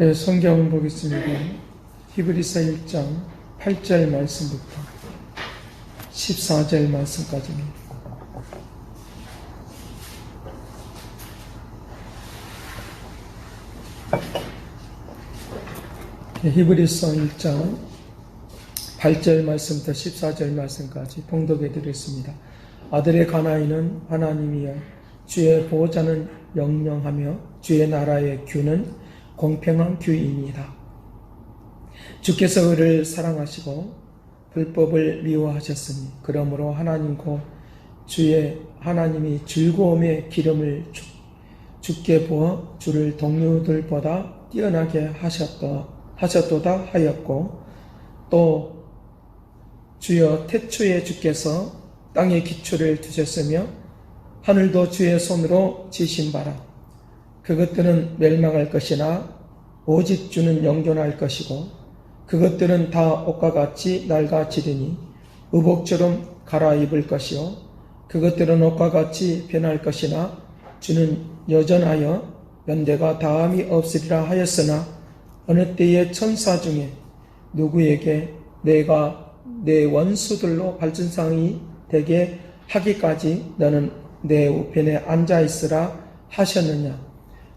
네, 성경을 보겠습니다. 히브리서 1장 8절 말씀부터 14절 말씀까지입니다. 히브리서 1장 8절 말씀부터 14절 말씀까지 봉독해 드리겠습니다. 아들의 가나이는 하나님이여, 주의 보호자는 영영하며 주의 나라의 규는 공평한 규이니이다. 주께서 의를 사랑하시고 불법을 미워하셨으니 그러므로 하나님 곧 주의 하나님이 즐거움의 기름을 주께 부어 주를 동료들보다 뛰어나게 하셨도다 하였고, 또 주여 태초에 주께서 땅의 기초를 두셨으며 하늘도 주의 손으로 지신 바라. 그것들은 멸망할 것이나 오직 주는 영존할 것이고, 그것들은 다 옷과 같이 낡아지리니 의복처럼 갈아입을 것이요, 그것들은 옷과 같이 변할 것이나 주는 여전하여 연대가 다함이 없으리라 하였으나, 어느 때의 천사 중에 누구에게 내가 내 원수들로 발전상이 되게 하기까지 너는 내 우편에 앉아 있으라 하셨느냐.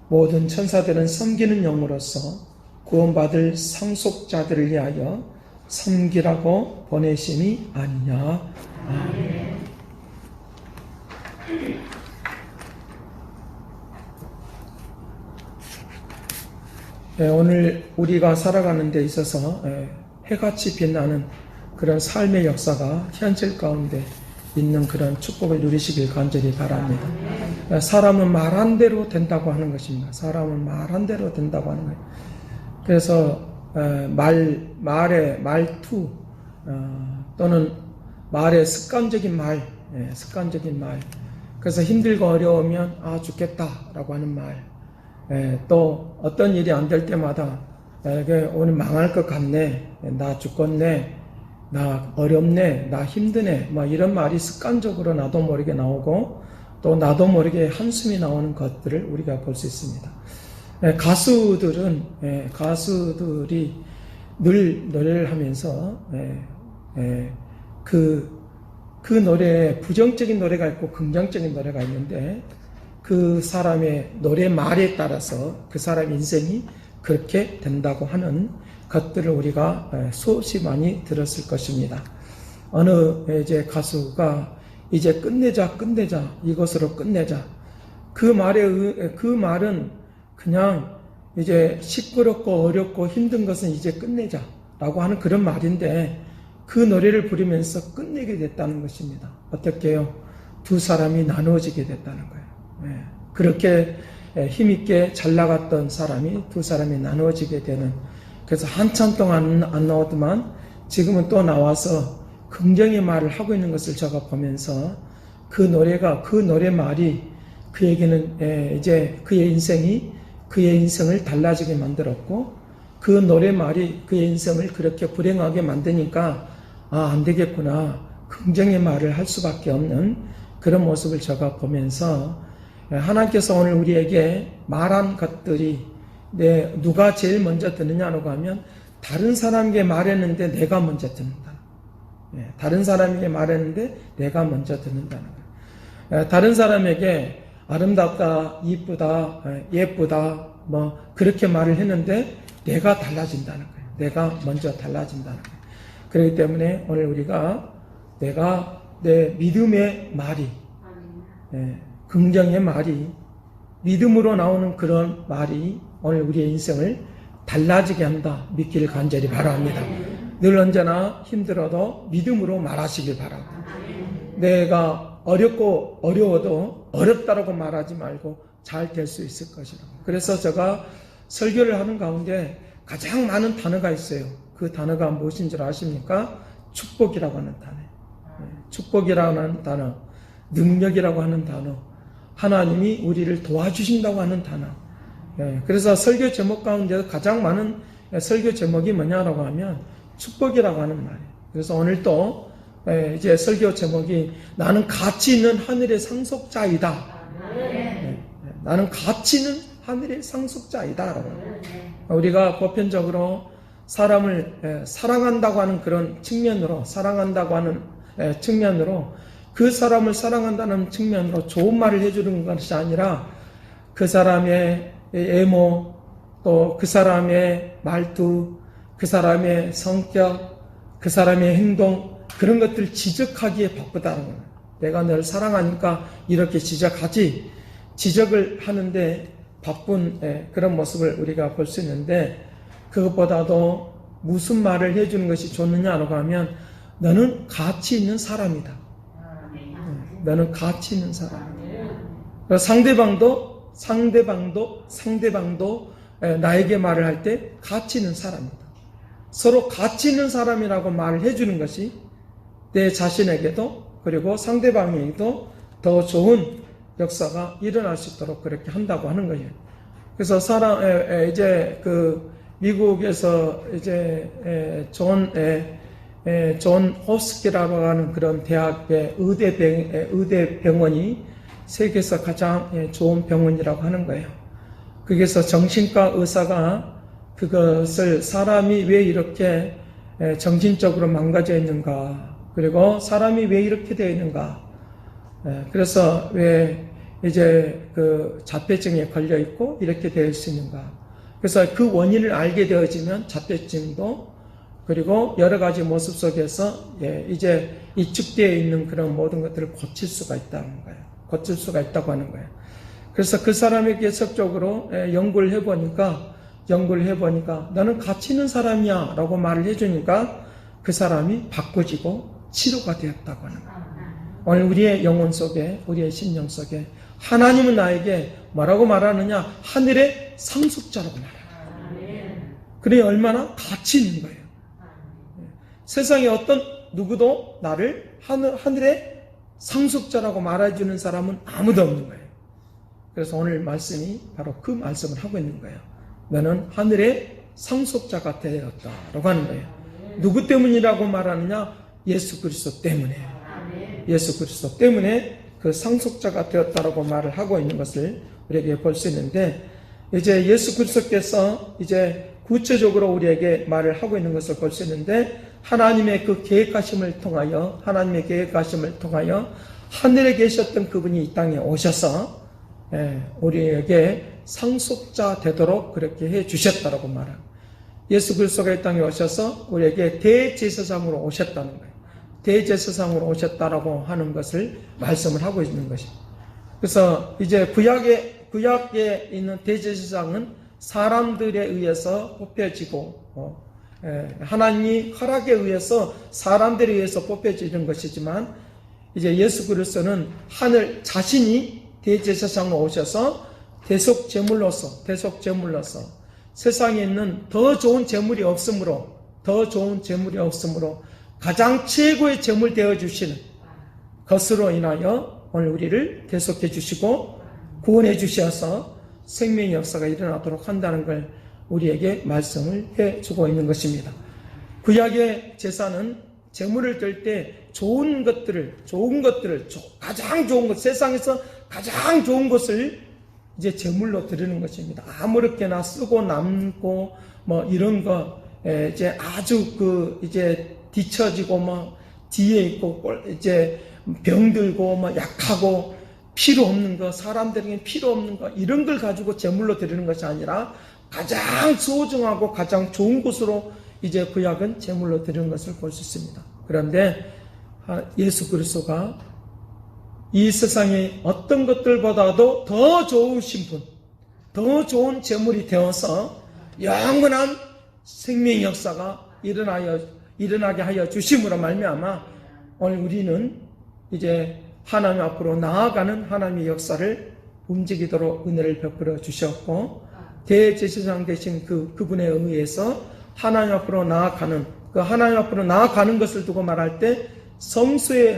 모든 천사들은 섬기는 영으로서 구원받을 상속자들을 위하여 섬기라고 보내심이 아니냐. 아멘. 네, 오늘 우리가 살아가는 데 있어서 해같이 빛나는 그런 삶의 역사가 현실 가운데 있는 그런 축복을 누리시길 간절히 바랍니다. 사람은 말한 대로 된다고 하는 것입니다. 사람은 말한 대로 된다고 하는 거예요. 그래서 말의 말투 또는 말의 습관적인 말, 그래서 힘들고 어려우면 아 죽겠다라고 하는 말, 또 어떤 일이 안 될 때마다 오늘 망할 것 같네, 나 죽겠네, 나 어렵네, 나 힘드네, 이런 말이 습관적으로 나도 모르게 나오고, 또 나도 모르게 한숨이 나오는 것들을 우리가 볼 수 있습니다. 가수들이 늘 노래를 하면서 그 노래에 부정적인 노래가 있고 긍정적인 노래가 있는데, 그 사람의 노래 말에 따라서 그 사람의 인생이 그렇게 된다고 하는 것들을 우리가 수없이 많이 들었을 것입니다. 어느 이제 가수가 이제 끝내자, 이것으로 끝내자. 그 말은 그냥 이제 시끄럽고 어렵고 힘든 것은 이제 끝내자라고 하는 그런 말인데, 그 노래를 부르면서 끝내게 됐다는 것입니다. 어떻게요? 두 사람이 나누어지게 됐다는 거예요. 그렇게 힘있게 잘 나갔던 사람이 두 사람이 나누어지게 되는, 그래서 한참 동안 안 나오더만 지금은 또 나와서 긍정의 말을 하고 있는 것을 제가 보면서, 그 노래 말이 그에게는 이제 그의 인생을 달라지게 만들었고, 그 노래 말이 그의 인생을 그렇게 불행하게 만드니까 안 되겠구나, 긍정의 말을 할 수밖에 없는 그런 모습을 제가 보면서, 하나님께서 오늘 우리에게 말한 것들이 누가 제일 먼저 듣느냐고 하면 다른 사람에게 말했는데 내가 먼저 듣는다. 다른 사람에게 말했는데 내가 먼저 듣는다는 거예요. 다른 사람에게 아름답다, 이쁘다, 예쁘다, 그렇게 말을 했는데 내가 달라진다는 거예요. 내가 먼저 달라진다는 거예요. 그렇기 때문에 오늘 우리가 내 믿음의 말이, 긍정의 말이, 믿음으로 나오는 그런 말이 오늘 우리의 인생을 달라지게 한다 믿기를 간절히 바랍니다. 늘 언제나 힘들어도 믿음으로 말하시길 바랍니다. 내가 어렵고 어려워도 어렵다라고 말하지 말고 잘 될 수 있을 것이라고. 그래서 제가 설교를 하는 가운데 가장 많은 단어가 있어요. 그 단어가 무엇인 줄 아십니까? 축복이라고 하는 단어, 축복이라고 하는 단어, 능력이라고 하는 단어, 하나님이 우리를 도와주신다고 하는 단어. 그래서 설교 제목 가운데 가장 많은 설교 제목이 뭐냐라고 하면 축복이라고 하는 말이에요. 그래서 오늘 또 이제 설교 제목이 나는 가치 있는 하늘의 상속자이다. 나는 가치 있는 하늘의 상속자이다. 우리가 보편적으로 사람을 사랑한다고 하는 그런 측면으로, 그 사람을 사랑한다는 측면으로 좋은 말을 해주는 것이 아니라 그 사람의 외모, 또 그 사람의 말투, 그 사람의 성격, 그 사람의 행동, 그런 것들을 지적하기에 바쁘다는 거예요. 내가 널 사랑하니까 이렇게 지적하지, 지적을 하는데 바쁜 그런 모습을 우리가 볼 수 있는데, 그것보다도 무슨 말을 해주는 것이 좋느냐라고 하면 너는 가치 있는 사람이다. 너는 가치 있는 사람이다. 상대방도 나에게 말을 할 때 가치 있는 사람이다. 서로 가치 있는 사람이라고 말을 해주는 것이 내 자신에게도 그리고 상대방에게도 더 좋은 역사가 일어날 수 있도록 그렇게 한다고 하는 거예요. 그래서 이제 미국에서 이제 존 호스키라고 하는 그런 대학의 의대 병원이 세계에서 가장 좋은 병원이라고 하는 거예요. 거기서 정신과 의사가 그것을 사람이 왜 이렇게 정신적으로 망가져 있는가, 그리고 사람이 왜 이렇게 되어 있는가, 그래서 왜 이제 그 자폐증에 걸려 있고 이렇게 될 수 있는가. 그래서 그 원인을 알게 되어지면 자폐증도 그리고 여러 가지 모습 속에서 이제 이축되어 있는 그런 모든 것들을 고칠 수가 있다는 거예요. 고칠 수가 있다고 하는 거예요. 그래서 그 사람에게 계속적으로 연구를 해보니까 너는 가치 있는 사람이야 라고 말을 해주니까 그 사람이 바꿔지고 치료가 되었다고 하는 거예요. 오늘 우리의 영혼 속에, 우리의 심령 속에 하나님은 나에게 뭐라고 말하느냐? 하늘의 상속자라고 말해요. 그래 얼마나 가치 있는 거예요. 세상에 어떤 누구도 나를 하늘의 상속자라고 말해주는 사람은 아무도 없는 거예요. 그래서 오늘 말씀이 바로 그 말씀을 하고 있는 거예요. 너는 하늘의 상속자가 되었다라고 하는 거예요. 누구 때문이라고 말하느냐? 예수 그리스도 때문에. 예수 그리스도 때문에 그 상속자가 되었다라고 말을 하고 있는 것을 우리에게 볼 수 있는데, 이제 예수 그리스도께서 이제 구체적으로 우리에게 말을 하고 있는 것을 볼 수 있는데, 하나님의 그 계획하심을 통하여 하늘에 계셨던 그분이 이 땅에 오셔서 우리에게 상속자 되도록 그렇게 해 주셨다라고 말합니다. 예수 그리스도가 이 땅에 오셔서 우리에게 대제사장으로 오셨다는 거예요. 대제사장으로 오셨다라고 하는 것을 말씀을 하고 있는 것입니다. 그래서 이제 구약에 있는 대제사장은 사람들에 의해서 뽑혀지고 하나님이 허락에 의해서 사람들에 의해서 뽑혀지는 것이지만, 이제 예수 그리스도는 하늘 자신이 대제사장으로 오셔서 대속 제물로서 세상에 있는 더 좋은 제물이 없으므로 가장 최고의 제물 되어 주시는 것으로 인하여 오늘 우리를 대속해 주시고 구원해 주셔서 생명의 역사가 일어나도록 한다는 걸 우리에게 말씀을 해 주고 있는 것입니다. 구약의 제사는 제물을 드릴 때 좋은 것들을 가장 좋은 것, 세상에서 가장 좋은 것을 이제 제물로 드리는 것입니다. 아무렇게나 쓰고 남고 뭐 이런 거 이제 아주 이제 뒤처지고 뒤에 있고 이제 병들고 약하고 필요 없는 거, 사람들에게 필요 없는 거, 이런 걸 가지고 제물로 드리는 것이 아니라 가장 소중하고 가장 좋은 것으로 이제 구약은 제물로 드리는 것을 볼 수 있습니다. 그런데 예수 그리스도가 이 세상의 어떤 것들보다도 더 좋으신 분, 더 좋은 제물이 되어서 영원한 생명의 역사가 일어나게 하여 주심으로 말미암아 오늘 우리는 이제 하나님 앞으로 나아가는 하나님의 역사를 움직이도록 은혜를 베풀어 주셨고, 대제사장 되신 그분에 의해서 하나님 앞으로 나아가는 것을 두고 말할 때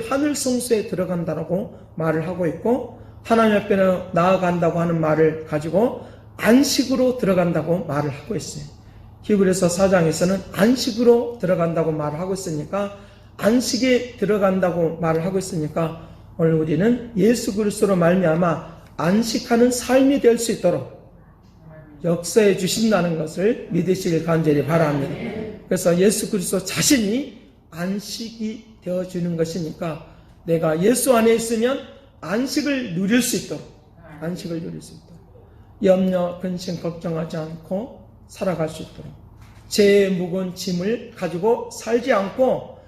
하늘 성소에 들어간다라고 말을 하고 있고, 하나님 앞에 나아간다고 하는 말을 가지고 안식으로 들어간다고 말을 하고 있어요. 히브리서 4장에서는 안식으로 들어간다고 말을 하고 있으니까, 안식에 들어간다고 말을 하고 있으니까 오늘 우리는 예수 그리스도로 말미암아 안식하는 삶이 될 수 있도록, 역사해 주신다는 것을 믿으시길 간절히 바랍니다. 그래서 예수 그리스도 자신이 안식이 되어주는 것이니까 내가 예수 안에 있으면 안식을 누릴 수 있도록 염려, 근심, 걱정하지 않고 살아갈 수 있도록 죄의 무거운 짐을 가지고 살지 않고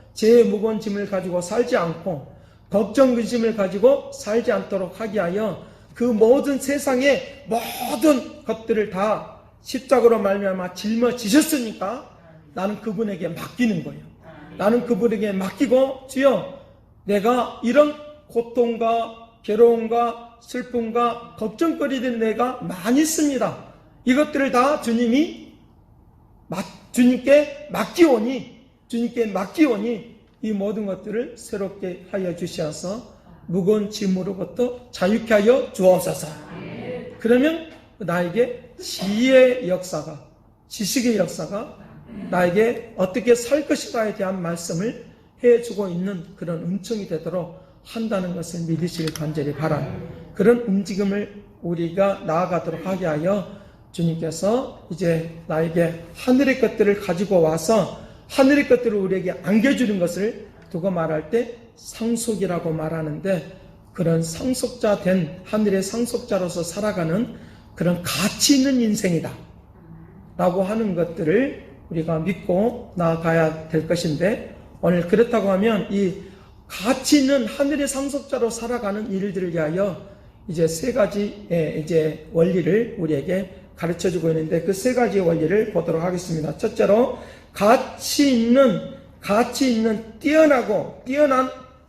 걱정, 근심을 가지고 살지 않도록 하게 하여 그 모든 세상의 모든 것들을 다 십자가로 말미암아 짊어지셨으니까 나는 그분에게 맡기는 거예요. 나는 그분에게 맡기고 주여 내가 이런 고통과 괴로움과 슬픔과 걱정거리들 내가 많이 있습니다. 이것들을 다 주님께 맡기오니 이 모든 것들을 새롭게 하여 주시어서 무거운 짐으로부터 자유케 하여 주옵소서. 그러면 나에게 지혜의 역사가, 지식의 역사가 나에게 어떻게 살 것인가에 대한 말씀을 해주고 있는 그런 은총이 되도록 한다는 것을 믿으시길 간절히 바랍니다. 그런 움직임을 우리가 나아가도록 하게 하여 주님께서 이제 나에게 하늘의 것들을 가지고 와서 하늘의 것들을 우리에게 안겨주는 것을 두고 말할 때 상속이라고 말하는데, 그런 상속자 된 하늘의 상속자로서 살아가는 그런 가치 있는 인생이다 라고 하는 것들을 우리가 믿고 나아가야 될 것인데, 오늘 그렇다고 하면 이 가치 있는 하늘의 상속자로 살아가는 일들을 위하여 이제 세 가지의 이제 원리를 우리에게 가르쳐 주고 있는데, 그 세 가지 원리를 보도록 하겠습니다. 첫째로 가치 있는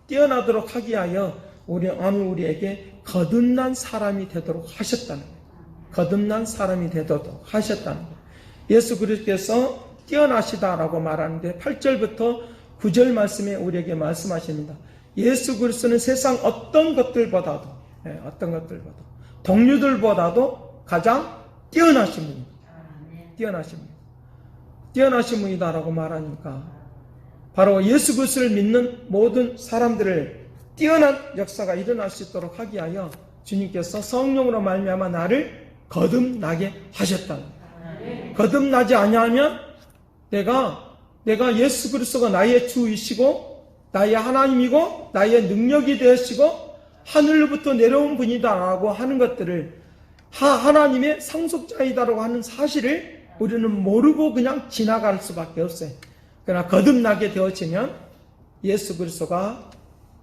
뛰어나도록 하기 위하여 우리에게 거듭난 사람이 되도록 하셨다는 거예요. 예수 그리스도께서 뛰어나시다라고 말하는데 8절부터 9절 말씀에 우리에게 말씀하십니다. 예수 그리스도는 세상 어떤 것들보다도 동료들보다도 가장 뛰어나신 분이다라고 말하니까 바로 예수 그리스도를 믿는 모든 사람들을 뛰어난 역사가 일어날 수 있도록 하기 위하여 주님께서 성령으로 말미암아 나를 거듭나게 하셨다. 거듭나지 아니하면 내가 예수 그리스도가 나의 주이시고 나의 하나님이고 나의 능력이 되시고 하늘로부터 내려온 분이다라고 하는 것들을 하나님의 상속자이다라고 하는 사실을 우리는 모르고 그냥 지나갈 수밖에 없어요. 그러나 거듭나게 되어지면 예수 그리스도가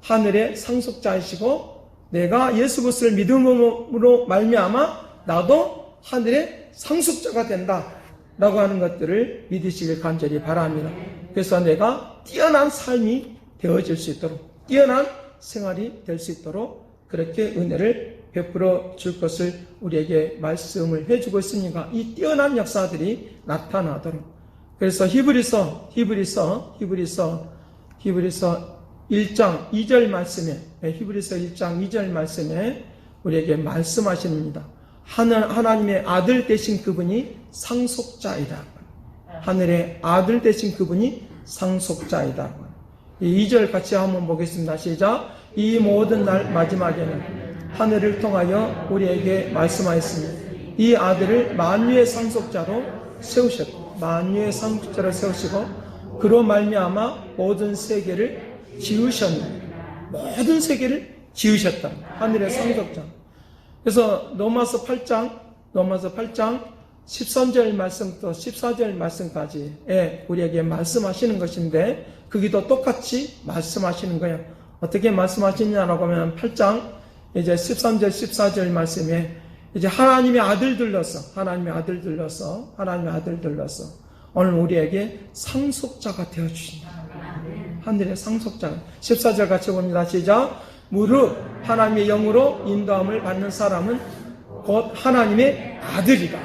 하늘의 상속자이시고 내가 예수 그리스도를 믿음으로 말미암아 나도 하늘의 상속자가 된다라고 하는 것들을 믿으시길 간절히 바랍니다. 그래서 내가 뛰어난 삶이 되어질 수 있도록, 뛰어난 생활이 될 수 있도록 그렇게 은혜를 베풀어 줄 것을 우리에게 말씀을 해주고 있으니까 이 뛰어난 역사들이 나타나도록. 그래서 히브리서 1장 2절 말씀에, 히브리서 1장 2절 말씀에 우리에게 말씀하십니다. 하나님의 아들 되신 그분이 상속자이다. 하늘의 아들 되신 그분이 상속자이다. 이 2절 같이 한번 보겠습니다. 시작. 이 모든 날 마지막에는 하늘을 통하여 우리에게 말씀하였습니다. 이 아들을 만유의 상속자로 세우시고 그로 말미암아 모든 세계를 지으셨느니라. 모든 세계를 지으셨다. 하늘의 상속자. 그래서 로마서 8장 13절 말씀부터 14절 말씀까지에 우리에게 말씀하시는 것인데, 거기도 똑같이 말씀하시는 거예요. 어떻게 말씀하시냐라고 하면 8장 이제 13절 14절 말씀에 이제 하나님의 아들들로서 오늘 우리에게 상속자가 되어주신다. 하늘의 상속자. 14절 같이 봅니다. 시작. 무릇 하나님의 영으로 인도함을 받는 사람은 곧 하나님의 아들이다.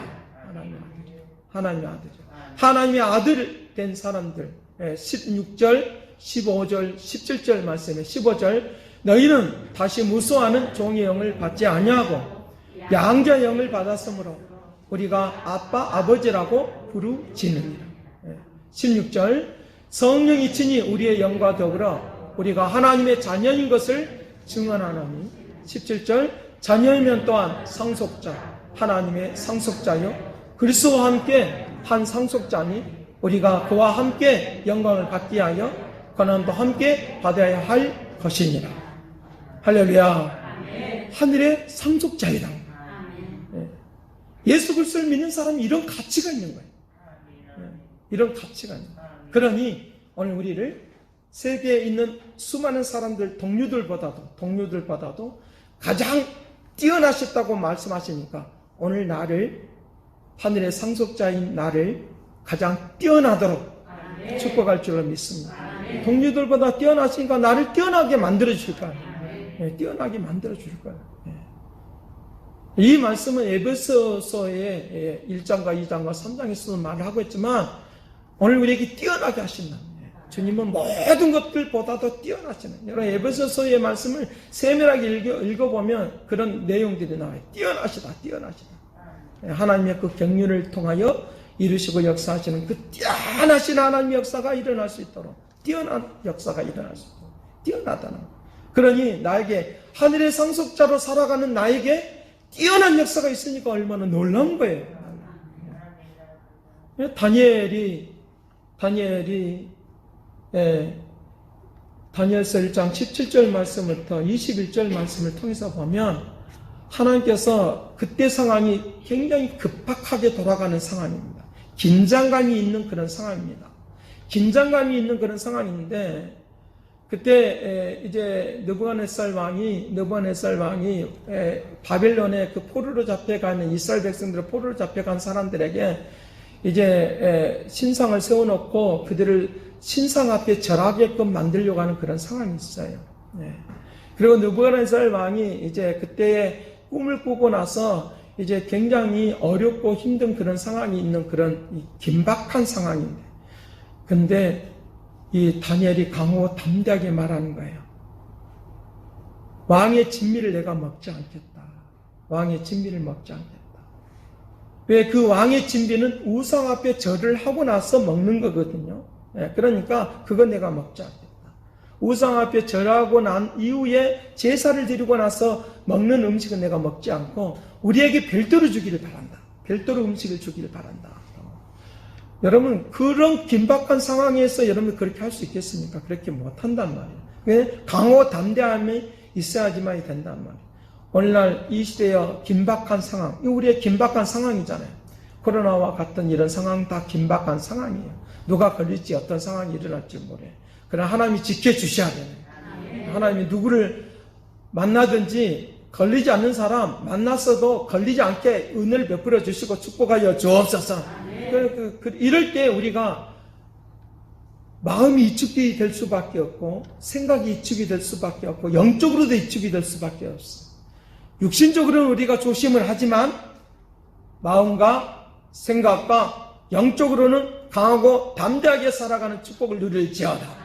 하나님의 아들 된 사람들. 16절, 15절, 17절 말씀에 15절. 너희는 다시 무수하는 종의 영을 받지 아니하고 양자의 영을 받았으므로 우리가 아빠, 아버지라고 부르짖느니라. 16절. 성령이 친히 우리의 영과 더불어 우리가 하나님의 자녀인 것을 증언하노니. 17절. 자녀이면 또한 상속자, 하나님의 상속자요 그리스도와 함께 한 상속자니 우리가 그와 함께 영광을 받기 위하여 고난도 함께 받아야 할 것이니라. 할렐루야. 하늘의 상속자이다. 예수 그리스도를 믿는 사람이 이런 가치가 있는 거예요. 이런 가치가 있는 거예요. 그러니 오늘 우리를 세계에 있는 수많은 사람들, 동료들보다도 가장 뛰어나셨다고 말씀하시니까 오늘 나를, 하늘의 상속자인 나를 가장 뛰어나도록 축복할 줄로 믿습니다. 동료들보다 뛰어나시니까 나를 뛰어나게 만들어 주실 거예요. 뛰어나게 만들어 줄 거예요. 이 말씀은 에베소서의 1장과 2장과 3장에서도 말을 하고 있지만 오늘 우리에게 뛰어나게 하신다. 주님은 모든 것들보다도 뛰어나시는. 여러분 에베소서의 말씀을 세밀하게 읽어보면 그런 내용들이 나와요. 뛰어나시다. 하나님의 그 경륜을 통하여 이루시고 역사하시는 그 뛰어나신 하나님의 역사가 일어날 수 있도록, 뛰어난 역사가 일어날 수 있도록 뛰어나다는 거예요. 그러니 나에게, 하늘의 상속자로 살아가는 나에게 뛰어난 역사가 있으니까 얼마나 놀라운 거예요. 다니엘서 1장 17절 말씀부터 21절 말씀을 통해서 보면 하나님께서 그때 상황이 굉장히 급박하게 돌아가는 상황입니다. 긴장감이 있는 그런 상황입니다. 긴장감이 있는 그런 상황인데 그때 이제 느부갓네살 왕이 바벨론에 그 포로로 잡혀가는 이스라엘 백성들을 포로로 잡혀간 사람들에게 이제 신상을 세워놓고 그들을 신상 앞에 절하게끔 만들려고 하는 그런 상황이 있어요. 그리고 느부갓네살 왕이 이제 그때의 꿈을 꾸고 나서 이제 굉장히 어렵고 힘든 그런 상황이 있는 그런 긴박한 상황인데, 근데 이 다니엘이 강하고 담대하게 말하는 거예요. 왕의 진미를 내가 먹지 않겠다. 왕의 진미를 먹지 않겠다. 왜? 그 왕의 진미는 우상 앞에 절을 하고 나서 먹는 거거든요. 그러니까 그건 내가 먹지 않겠다. 우상 앞에 절하고 난 이후에 제사를 드리고 나서 먹는 음식은 내가 먹지 않고 우리에게 별도로 주기를 바란다. 별도로 음식을 주기를 바란다. 여러분, 그런 긴박한 상황에서 여러분이 그렇게 할 수 있겠습니까? 그렇게 못한단 말이에요. 강하고 담대함이 있어야지만 된단 말이에요. 오늘날 이 시대의 긴박한 상황, 우리의 긴박한 상황이잖아요. 코로나와 같은 이런 상황 다 긴박한 상황이에요. 누가 걸릴지 어떤 상황이 일어날지 모르요. 그러나 하나님이 지켜주셔야 돼요. 하나님이 누구를 만나든지 걸리지 않는 사람 만났어도 걸리지 않게 은혜를 베풀어 주시고 축복하여 주옵소서. 이럴 때 우리가 마음이 위축이 될 수밖에 없고 생각이 위축이 될 수밖에 없고 영적으로도 위축이 될 수밖에 없어. 육신적으로는 우리가 조심을 하지만 마음과 생각과 영적으로는 강하고 담대하게 살아가는 축복을 누릴지어다.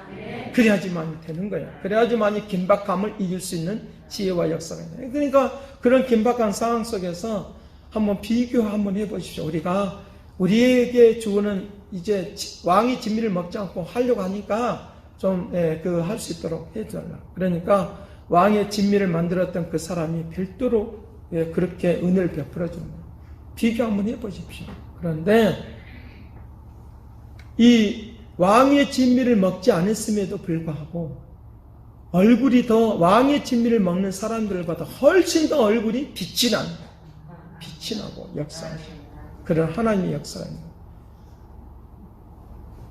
그래야지만 되는 거예요. 그래야지만 긴박함을 이길 수 있는 지혜와 역사가 있는 거예요. 그러니까 그런 긴박한 상황 속에서 한번 비교 한번 해보십시오. 우리에게 주는 이제 왕이 진미를 먹지 않고 하려고 하니까 좀 할 수 있도록 해달라. 그러니까 왕의 진미를 만들었던 그 사람이 별도로 그렇게 은혜를 베풀어 주는 거예요. 비교 한번 해보십시오. 그런데 이 왕의 진미를 먹지 않았음에도 불구하고 얼굴이 더 왕의 진미를 먹는 사람들보다 훨씬 더 얼굴이 빛이 납니다. 빛이 나고 역사하시고 그런 하나님의 역사가 있는 거예요.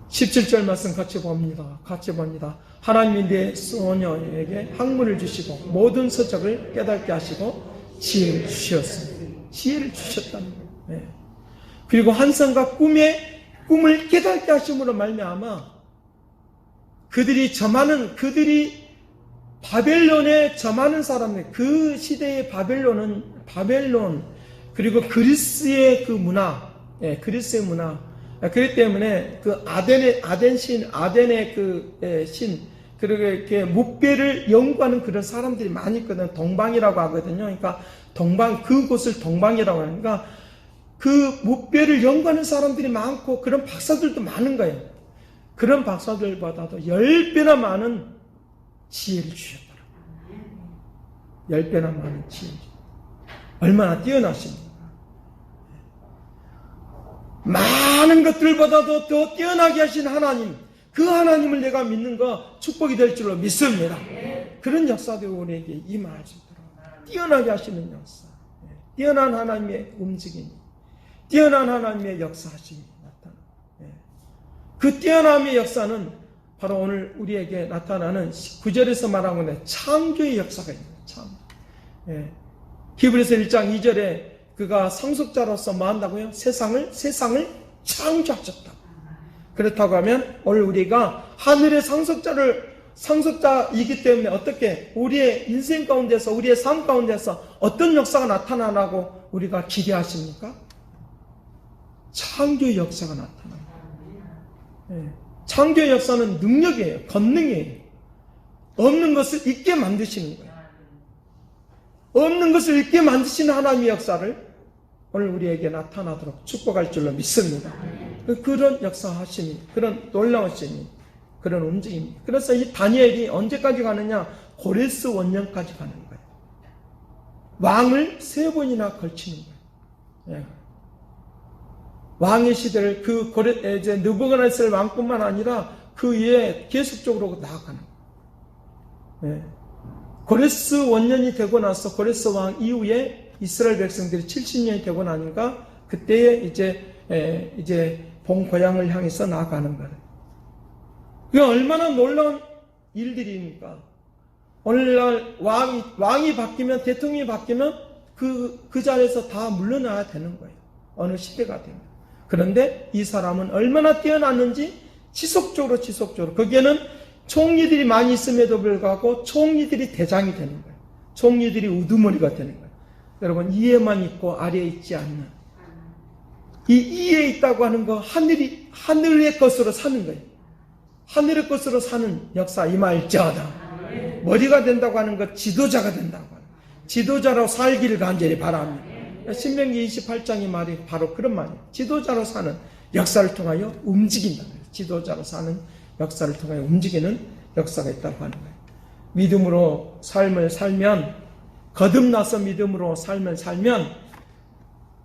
17절 말씀 같이 봅니다. 하나님이 내 소녀에게 학문을 주시고 모든 서적을 깨닫게 하시고 지혜를 주셨습니다. 지혜를 주셨다는 거예요. 그리고 환상과 꿈을 깨닫게 하심으로 말미암아 그들이 바벨론에 점하는 사람들, 그 시대의 바벨론 그리고 그리스의 그 문화, 그리스의 문화. 그렇기 때문에 그 아덴의 그 신, 그리고 이렇게 무배를 연구하는 그런 사람들이 많이 있거든요. 동방이라고 하거든요. 그러니까 그곳을 동방이라고 하니까 그 무배를 연구하는 사람들이 많고 그런 박사들도 많은 거예요. 그런 박사들보다도 10배나 많은 지혜를 주셨더라고요. 10배나 많은 지혜를. 얼마나 뛰어나십니까? 많은 것들보다도 더 뛰어나게 하신 하나님, 그 하나님을 내가 믿는 거 축복이 될 줄로 믿습니다. 그런 역사도 우리에게 임할 수 있도록 뛰어나게 하시는 역사, 뛰어난 하나님의 움직임이, 뛰어난 하나님의 역사하심이 나타나. 그 뛰어남의 역사는 바로 오늘 우리에게 나타나는 9절에서 말하고 있는 창조의 역사가 있는 거예요. 히브리서 1장 2절에 그가 상속자로서 뭐 한다고요? 세상을 창조하셨다. 그렇다고 하면 오늘 우리가 하늘의 상속자이기 때문에 어떻게 우리의 인생 가운데서, 우리의 삶 가운데서 어떤 역사가 나타나라고 우리가 기대하십니까? 창조의 역사가 나타납니다. 창조의 역사는 능력이에요. 권능이에요. 없는 것을 있게 만드시는 거예요. 없는 것을 있게 만드시는 하나님의 역사를 오늘 우리에게 나타나도록 축복할 줄로 믿습니다. 그런 역사하심이, 그런 놀라우심이, 그런 움직임이. 그래서 이 다니엘이 언제까지 가느냐? 고레스 원년까지 가는 거예요. 왕을 3번이나 걸치는 거예요. 왕의 시대를 이제 느부갓네살 왕뿐만 아니라 그 위에 계속적으로 나아가는 거예요. 고레스 원년이 되고 나서 고레스 왕 이후에 이스라엘 백성들이 70년이 되고 나니까 그때에 이제 본 고향을 향해서 나아가는 거예요. 그게 얼마나 놀라운 일들입니까? 오늘날 왕이 바뀌면, 대통령이 바뀌면 그 자리에서 다 물러나야 되는 거예요. 어느 시대가 되면. 그런데 이 사람은 얼마나 뛰어났는지 지속적으로 거기에는 총리들이 많이 있음에도 불구하고 총리들이 대장이 되는 거예요. 총리들이 우두머리가 되는 거예요. 여러분, 이에만 있고 아래에 있지 않는, 이 이에 있다고 하는 거 하늘의 것으로 사는 거예요. 하늘의 것으로 사는 역사 임할지어다. 머리가 된다고 하는 것, 지도자가 된다고 하는 거예요. 지도자로 살기를 간절히 바랍니다. 신명기 28장의 말이 바로 그런 말이에요. 지도자로 사는 역사를 통하여 움직인다. 지도자로 사는 역사를 통하여 움직이는 역사가 있다고 하는 거예요. 믿음으로 삶을 살면, 거듭나서 믿음으로 삶을 살면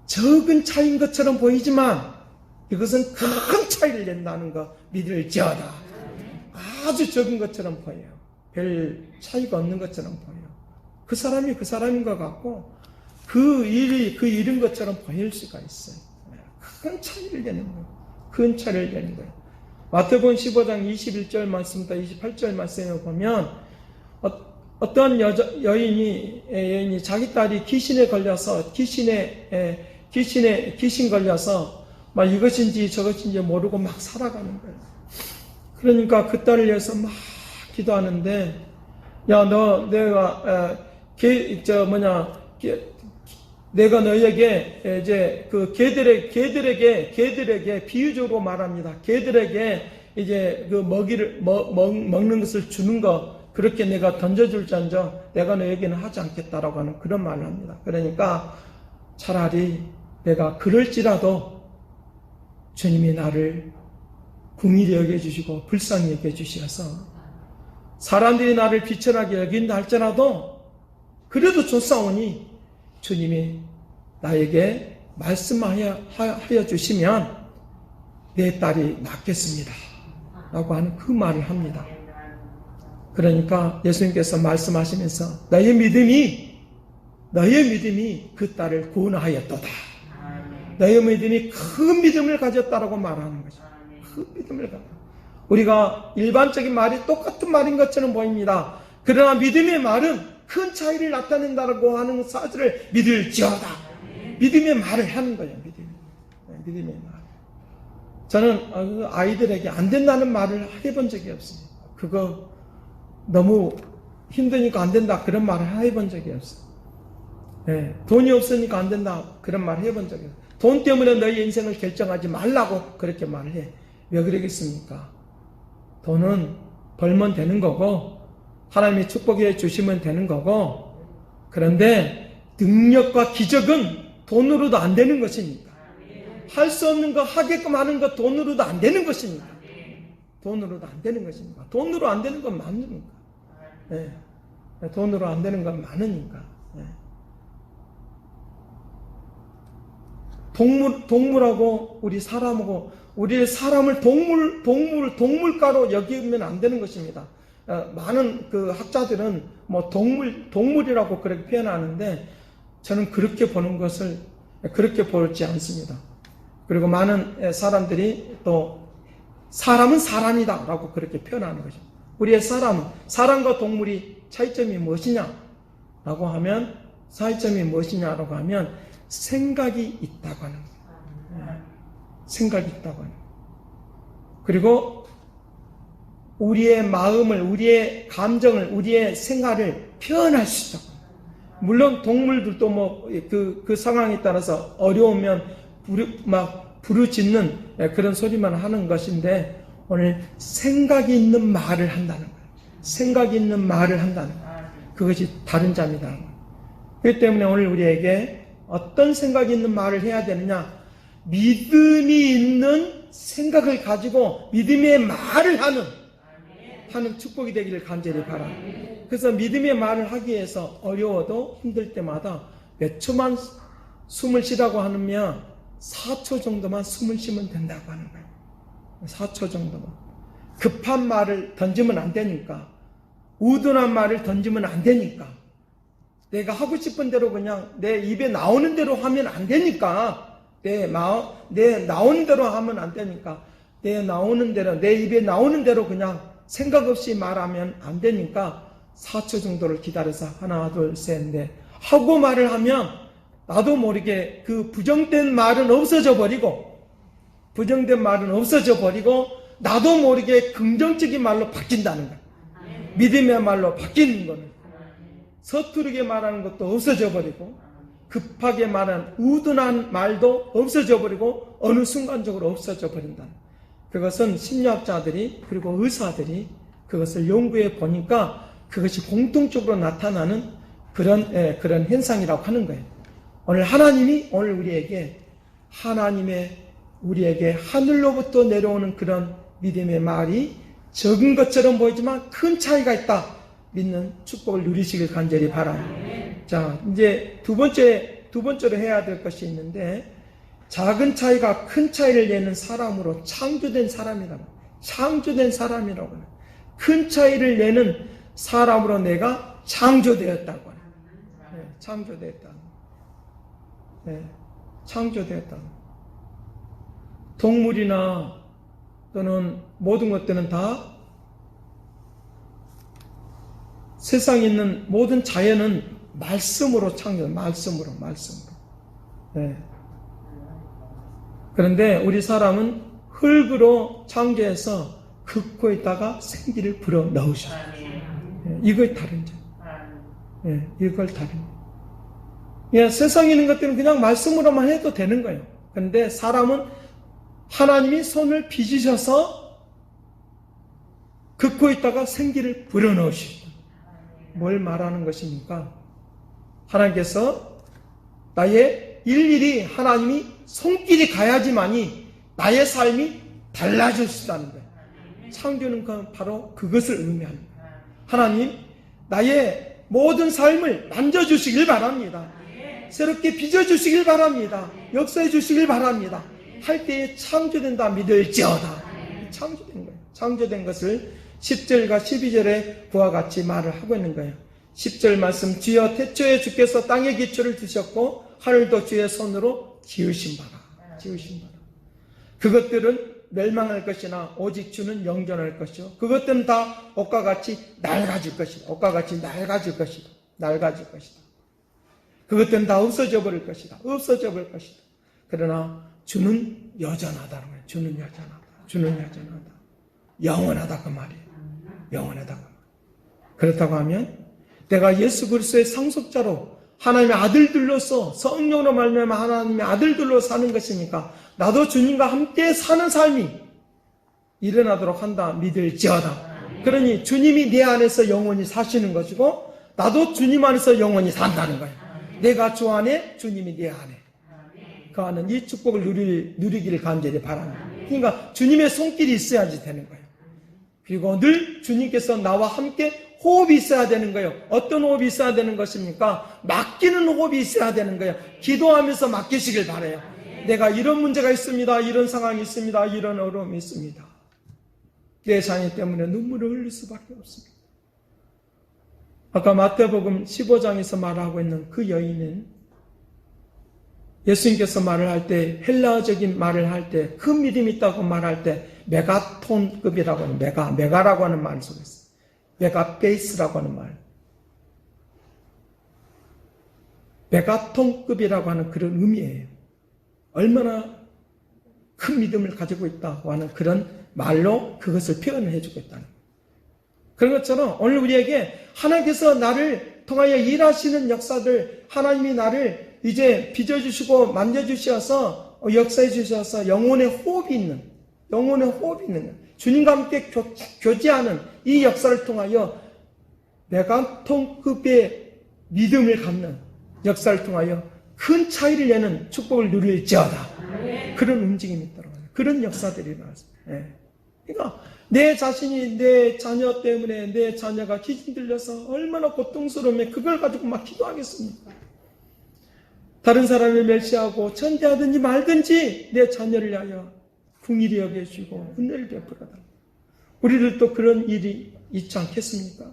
적은 차이인 것처럼 보이지만 이것은 큰 차이를 낸다는 거 믿을지어다. 아주 적은 것처럼 보여요. 별 차이가 없는 것처럼 보여요. 그 사람이 그 사람인 것 같고 그 일이 그 일인 것처럼 보일 수가 있어요. 큰 차이를 내는 거예요. 큰 차이를 내는 거예요. 마태복음 15장 21절 말씀부터 28절 말씀에 보면 어떤 여인이 자기 딸이 귀신에 걸려서 귀신 걸려서 막 이것인지 저것인지 모르고 막 살아가는 거예요. 그러니까 그 딸을 위해서 막 기도하는데, 야, 내가 너에게 이제 그 개들에게 비유적으로 말합니다. 개들에게 이제 그 먹는 것을 주는 거, 그렇게 내가 던져줄지언정 내가 너에게는 하지 않겠다라고 하는 그런 말을 합니다. 그러니까 차라리 내가 그럴지라도 주님이 나를 긍휼히 여겨주시고 불쌍히 여겨주셔서 사람들이 나를 비천하게 여긴다 할지라도 그래도 좋사오니 주님이 나에게 말씀하여 주시면 내 딸이 낫겠습니다 라고 하는 그 말을 합니다. 그러니까 예수님께서 말씀하시면서 너의 믿음이 그 딸을 구원하였도다. 너의 믿음이 큰 믿음을 가졌다라고 말하는 거죠. 큰 믿음을 가졌다. 우리가 일반적인 말이 똑같은 말인 것처럼 보입니다. 그러나 믿음의 말은 큰 차이를 나타낸다라고 하는 사실을 믿을지어다. 믿음의 말을 하는 거예요. 믿음의 말. 저는 아이들에게 안 된다는 말을 해본 적이 없습니다. 그거 너무 힘드니까 안 된다 그런 말을 해본 적이 없어요. 네, 돈이 없으니까 안 된다 그런 말을 해본 적이 없어요. 돈 때문에 너희 인생을 결정하지 말라고 그렇게 말을 해. 왜 그러겠습니까? 돈은 벌면 되는 거고 하나님이 축복해 주시면 되는 거고, 그런데 능력과 기적은 돈으로도 안 되는 것이니까, 할 수 없는 거 하게끔 하는 거 돈으로도 안 되는 것이니까, 돈으로도 안 되는 것이니까, 돈으로 안 되는 건 많으니까, 네. 돈으로 안 되는 건 많으니까. 네. 동물하고 우리 사람하고 우리 사람을 동물가로 여기면 안 되는 것입니다. 많은 그 학자들은 뭐 동물이라고 그렇게 표현하는데 저는 그렇게 보는 것을 그렇게 보지 않습니다. 그리고 많은 사람들이 또 사람은 사람이다 라고 그렇게 표현하는 거죠. 우리의 사람과 동물이 차이점이 무엇이냐라고 하면 차이점이 무엇이냐라고 하면 생각이 있다고 하는 거예요. 생각이 있다고 하는 거예요. 그리고 우리의 마음을, 우리의 감정을, 우리의 생활을 표현할 수 있다고. 물론 동물들도 뭐 그 상황에 따라서 어려우면 부르짖는 그런 소리만 하는 것인데 오늘 생각이 있는 말을 한다는 거예요. 생각이 있는 말을 한다는 거예요. 그것이 다른 자입니다. 그렇기 때문에 오늘 우리에게 어떤 생각이 있는 말을 해야 되느냐? 믿음이 있는 생각을 가지고 믿음의 말을 하는 축복이 되기를 간절히 바랍니다. 그래서 믿음의 말을 하기 위해서 어려워도 힘들 때마다 몇 초만 숨을 쉬라고 하면 4초 정도만 숨을 쉬면 된다고 하는 거예요. 4초 정도만. 급한 말을 던지면 안 되니까. 우둔한 말을 던지면 안 되니까. 내가 하고 싶은 대로 그냥 내 입에 나오는 대로 하면 안 되니까. 내 나오는 대로 하면 안 되니까. 내 입에 나오는 대로 그냥 생각 없이 말하면 안 되니까 4초 정도를 기다려서 하나, 둘, 셋, 넷 하고 말을 하면 나도 모르게 그 부정된 말은 없어져 버리고 나도 모르게 긍정적인 말로 바뀐다는 거야. 믿음의 말로 바뀌는 거는 서투르게 말하는 것도 없어져 버리고 급하게 말하는 우둔한 말도 없어져 버리고 어느 순간적으로 없어져 버린다. 그것은 심리학자들이 그리고 의사들이 그것을 연구해 보니까 그것이 공통적으로 나타나는 그런 현상이라고 하는 거예요. 오늘 하나님이 우리에게 하늘로부터 내려오는 그런 믿음의 말이 적은 것처럼 보이지만 큰 차이가 있다 믿는 축복을 누리시길 간절히 바랍니다. 자, 이제 두 번째로 해야 될 것이 있는데 작은 차이가 큰 차이를 내는 사람으로 창조된 사람이라고. 큰 차이를 내는 사람으로 내가 창조되었다고 하는. 창조되었다. 동물이나 또는 모든 것들은 다 세상에 있는 모든 자연은 말씀으로 말씀으로. 그런데 우리 사람은 흙으로 창조해서 긋고 있다가 생기를 불어 넣으셨어요. 이걸 다른 점. 이걸 다른 점. 세상에 있는 것들은 그냥 말씀으로만 해도 되는 거예요. 그런데 사람은 하나님이 손을 빚으셔서 긋고 있다가 생기를 불어 넣으시죠. 뭘 말하는 것입니까? 하나님께서 나의 일일이 하나님이 손길이 가야지만이 나의 삶이 달라질 수 있다는 거예요. 창조는 바로 그것을 의미합니다. 하나님, 나의 모든 삶을 만져주시길 바랍니다. 새롭게 빚어주시길 바랍니다. 역사해 주시길 바랍니다. 할 때에 창조된다 믿을지어다. 창조된 거예요. 창조된 것을 10절과 12절에 그와 같이 말을 하고 있는 거예요. 10절 말씀, 주여 태초에 주께서 땅의 기초를 두셨고 하늘도 주의 손으로 지으신 바라. 그것들은 멸망할 것이나 오직 주는 영존할 것이요. 그것들은 다 옷과 같이 낡아질 것이다. 그것들은 다 없어져 버릴 것이다. 그러나 주는 여전하다는 거예요. 주는 여전하다. 영원하다 그 말이에요. 그렇다고 하면 내가 예수 그리스도의 상속자로 하나님의 아들들로서 성령으로 말미암아 하나님의 아들들로 사는 것이니까 나도 주님과 함께 사는 삶이 일어나도록 한다 믿을지어다. 그러니 주님이 내 안에서 영원히 사시는 것이고 나도 주님 안에서 영원히 산다는 거예요. 내가 주 안에, 주님이 내 안에. 그 안은 이 축복을 누리기를 간절히 바랍니다. 그러니까 주님의 손길이 있어야지 되는 거예요. 그리고 늘 주님께서 나와 함께 호흡이 있어야 되는 거예요. 어떤 호흡이 있어야 되는 것입니까? 맡기는 호흡이 있어야 되는 거예요. 기도하면서 맡기시길 바라요. 내가 이런 문제가 있습니다. 이런 상황이 있습니다. 이런 어려움이 있습니다. 내 자녀 때문에 눈물을 흘릴 수밖에 없습니다. 아까 마태복음 15장에서 말하고 있는 그 여인은 예수님께서 말을 할 때, 헬라어적인 말을 할 때, 그 믿음이 있다고 말할 때 메가톤급이라고 하는, 메가라고 하는 말을 쓰고 있어요. 메가베이스라고 하는 말. 메가톤급이라고 하는 그런 의미예요. 얼마나 큰 믿음을 가지고 있다고 하는 그런 말로 그것을 표현을 해주고 있다는 거예요. 그런 것처럼 오늘 우리에게 하나님께서 나를 통하여 일하시는 역사들, 하나님이 나를 이제 빚어주시고 만져주셔서 역사해 주셔서 영혼의 호흡이 있는 주님과 함께 교제하는 이 역사를 통하여 메가톤급의 믿음을 갖는 역사를 통하여 큰 차이를 내는 축복을 누릴지어다. 그런 움직임이 있더라고요. 그런 역사들이 일어났습니다. 그러니까 내 자신이 내 자녀 때문에 내 자녀가 기진 들려서 얼마나 고통스러우면 그걸 가지고 막 기도하겠습니까? 다른 사람을 멸시하고 천대하든지 말든지 내 자녀를 위하여 긍휼히 여겨주시고 은혜를 베풀어달라. 우리들도 그런 일이 있지 않겠습니까?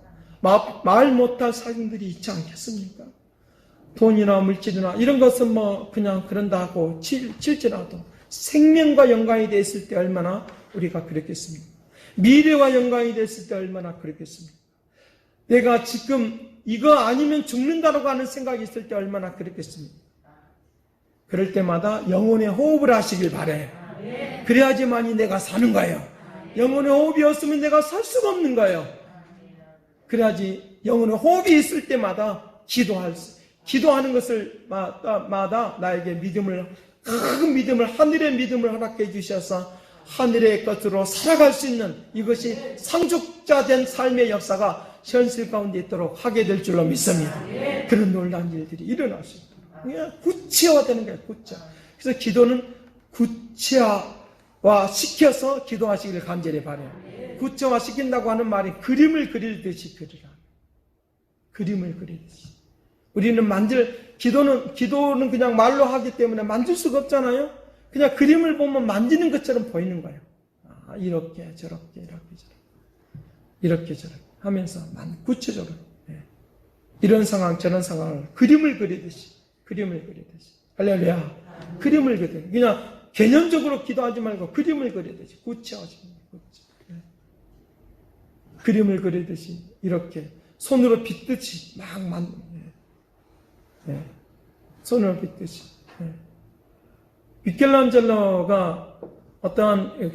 말 못할 사람들이 있지 않겠습니까? 돈이나 물질이나 이런 것은 뭐 그냥 그런다고 칠지라도 생명과 연관이 되어 있을 때 얼마나 우리가 그랬겠습니까? 미래와 연관이 됐을 때 얼마나 그랬겠습니까? 내가 지금 이거 아니면 죽는다라고 하는 생각이 있을 때 얼마나 그랬겠습니까? 그럴 때마다 영혼의 호흡을 하시길 바래요. 그래야지만이 내가 사는 거예요. 영혼의 호흡이 없으면 내가 살 수가 없는 거예요. 그래야지 영혼의 호흡이 있을 때마다 기도하는 것을 마다 나에게 큰 믿음을, 하늘의 믿음을 허락해 주셔서 하늘의 것으로 살아갈 수 있는 이것이 상속자된 삶의 역사가 현실 가운데 있도록 하게 될 줄로 믿습니다. 그런 놀라운 일들이 일어날 수 있도록. 그냥 구체화되는 거예요. 그래서 기도는 구체화 시켜서 기도하시기를 간절히 바라요. 구체화 시킨다고 하는 말이 그림을 그리듯이 그리라. 그림을 그리듯이. 우리는 기도는 그냥 말로 하기 때문에 만질 수가 없잖아요. 그냥 그림을 보면 만지는 것처럼 보이는 거예요. 이렇게 저렇게 이렇게 저렇게 하면서 구체적으로 이런 상황 저런 상황을 그림을 그리듯이 할렐루야. 그림을 그리듯이 그냥 개념적으로 기도하지 말고 그림을 그리듯이 구체화시키는 거예요. 그림을 그리듯이 이렇게 손으로 빗듯이 막 만드는 거예요. 손으로 빗듯이. 미켈란젤로가 어떠한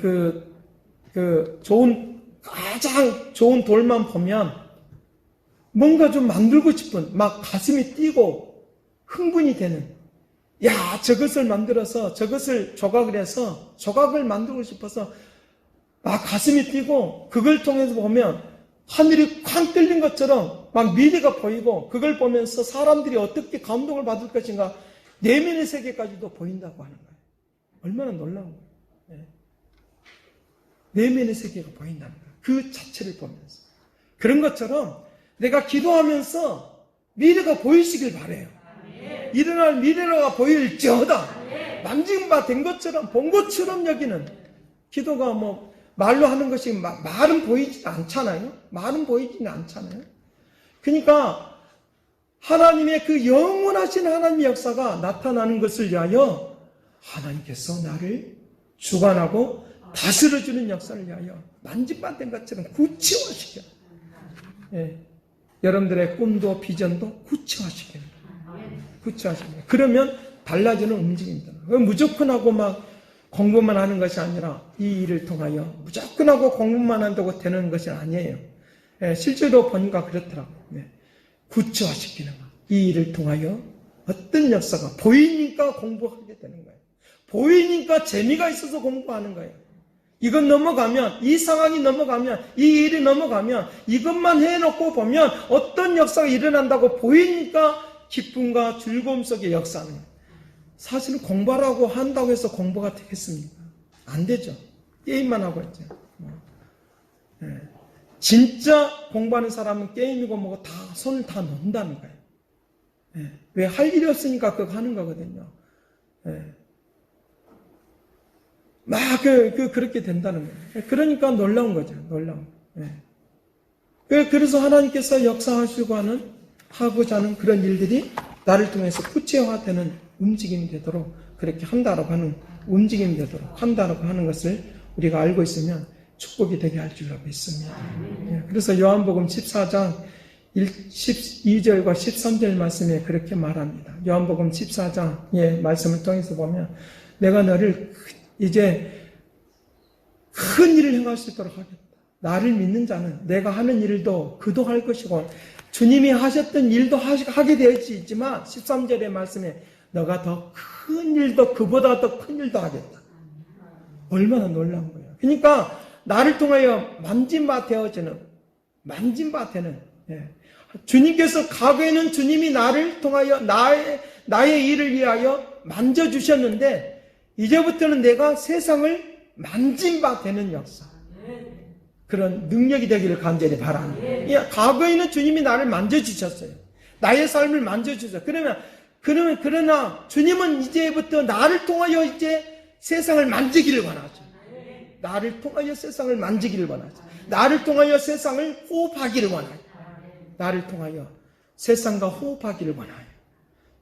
가장 좋은 돌만 보면 뭔가 좀 만들고 싶은, 막 가슴이 뛰고 흥분이 되는, 저것을 만들어서 저것을 조각을 해서 조각을 만들고 싶어서 막 가슴이 뛰고 그걸 통해서 보면 하늘이 쾅 뚫린 것처럼 막 미래가 보이고 그걸 보면서 사람들이 어떻게 감동을 받을 것인가 내면의 세계까지도 보인다고 하는 거예요. 얼마나 놀라운 거예요. 내면의 세계가 보인다는 거예요. 그 자체를 보면서. 그런 것처럼 내가 기도하면서 미래가 보이시길 바라요. 일어날 미래가 보일지어다. 만진 바 된 것처럼 본 것처럼 여기는 기도가 뭐 말로 하는 것이 말은 보이지 않잖아요. 말은 보이지는 않잖아요. 그러니까 하나님의 그 영원하신 하나님의 역사가 나타나는 것을 위하여 하나님께서 나를 주관하고 다스려주는 역사를 위하여 만진바된 것처럼 구체화시켜. 여러분들의 꿈도 비전도 구체화시키는 거예요. 구체화시키는 거예요. 그러면 달라지는 움직임입니다. 무조건 하고 막 공부만 하는 것이 아니라 이 일을 통하여 무조건 하고 공부만 한다고 되는 것이 아니에요. 실제로 보니까 그렇더라고요. 구체화시키는 거예요. 이 일을 통하여 어떤 역사가 보이니까 공부하게 되는 거예요. 보이니까 재미가 있어서 공부하는 거예요. 이건 넘어가면, 이 상황이 넘어가면, 이 일이 넘어가면 이것만 해놓고 보면 어떤 역사가 일어난다고 보이니까 기쁨과 즐거움 속에 역사하는 거예요. 사실은 공부하라고 한다고 해서 공부가 되겠습니까? 안 되죠. 게임만 하고 있죠. 진짜 공부하는 사람은 게임이고 뭐고 다 손을 다 놓는다는 거예요. 왜 할 일이 없으니까 그거 하는 거거든요. 막 그렇게 된다는 거예요. 그러니까 놀라운 거죠. 놀라운. 예. 그래서 하나님께서 하고자 하는 그런 일들이 나를 통해서 구체화되는 움직임이 되도록 그렇게 한다라고 하는 움직임이 되도록 한다라고 하는 것을 우리가 알고 있으면 축복이 되게 할 줄로 믿습니다. 예. 그래서 요한복음 14장 12절과 13절 말씀에 그렇게 말합니다. 요한복음 14장의 말씀을 통해서 보면 내가 너를 이제 큰 일을 행할 수 있도록 하겠다. 나를 믿는 자는 내가 하는 일도 그도 할 것이고 주님이 하셨던 일도 하게 되었지만 13절의 말씀에 너가 더 큰 일도 그보다 더 큰 일도 하겠다. 얼마나 놀라운 거예요. 그러니까 나를 통하여 만진 바 되는 예. 주님께서 과거에는 주님이 나를 통하여 나의 일을 위하여 만져주셨는데 이제부터는 내가 세상을 만진 바 되는 역사. 그런 능력이 되기를 간절히 바랍니다. 과거에는 주님이 나를 만져주셨어요. 나의 삶을 만져주셨어요. 그러나 주님은 이제부터 나를 통하여 이제 세상을 만지기를 원하죠. 나를 통하여 세상을 만지기를 원하죠. 나를 통하여 세상을 호흡하기를 원하요. 나를 통하여 세상과 호흡하기를 원하요.